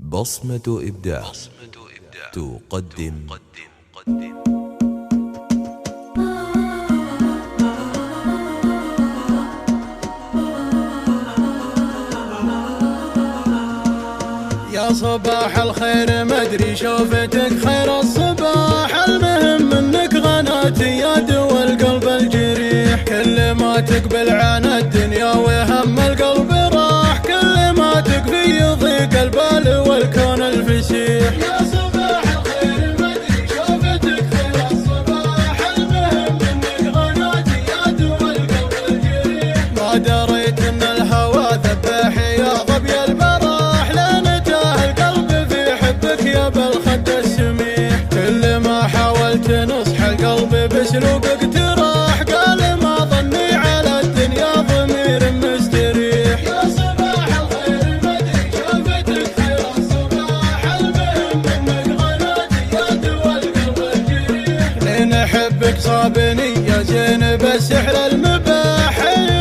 بصمة إبداع تقدم. يا صباح الخير مدري شوفتك خير الصباح، المهم منك غناتي يا دوا القلب الجريح، كل ما تقبل عن الدنيا وهم القلب راح، كل ما تقفي يضيق البال والكون الفسيح. يا صباح الخير مدري شوفتك خير الصباح، المهم منك غناتي يا دوا القلب الجريح، ما دريت ان الهوى ذبح يا ظبي البراح، لين تاه القلب في حبك يا بالخد السميح، كل ما حاولت نصح القلب باسلوبك تراح، قال ما ظني على الدنيا ضمير مستريح. يا صباح الخير مدري شوفتك خير الصباح، المهم منك غناتي يا دوا القلب الجريح، لين احبك صابني يا زين بالسحر المباح،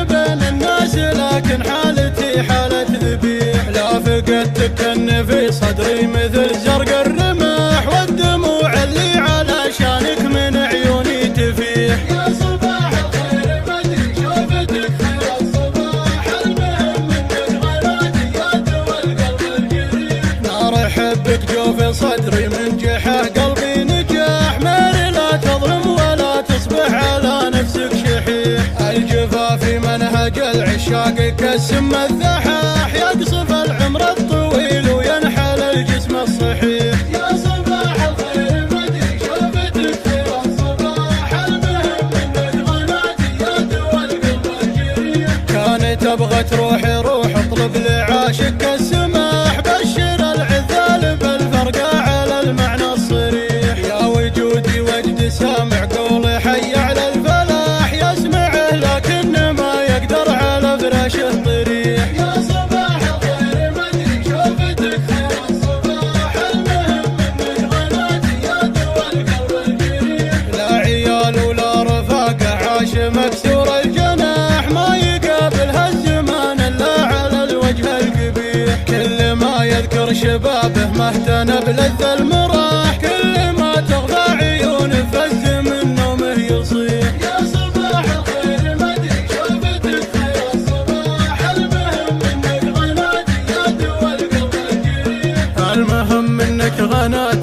بين الناس لكن حالتي حالة ذبيح، لا فقدتك كن في صدري مثل زرق الرماح، والدموع اللي على شانك من عيوني تفيح. يا صباح الخير مدري شوفتك خير الصباح، المهم منك غناتي يا دوا القلب الجريح، نار حبك جوف صدري من جحا قلبي نجاح، ماري لا تظلم ولا تصبح على نفسك شحيح، الجفا في منهج العشاق كالسم الذحاح، يقصف العمر الطويل وينحل الجسم الصحيح. يا صباح الخير مدري شوفتك خير الصباح، المهم منك غناتي يا دوا القلب الجريح، كانت تبغى تروحي روح اطلب لعاشق السماح، بشر العذال بالفرقة على المعنى الصريح، يا وجودي وجد سامع قولي حي على الفلاح، يسمعه لكن ما يقدر على فراشه طريح. يا صباح الخير مدري شوفتك خير الصباح، المهم منك غناتي يا دوا القلب الجريح، لا عيال ولا رفاقة عاش مكسور الجناح، ما يقابلها الزمان الا على الوجه القبيح، كل ما يذكر شبابه ما اهتنى بلذ المراح، كل ما تغفى عيونه فز من نومه يصيح. يا صباح الخير مدري شوفتك خير الصباح، المهم منك غناتي يا دوا القلب الجريح، المهم منك غناتي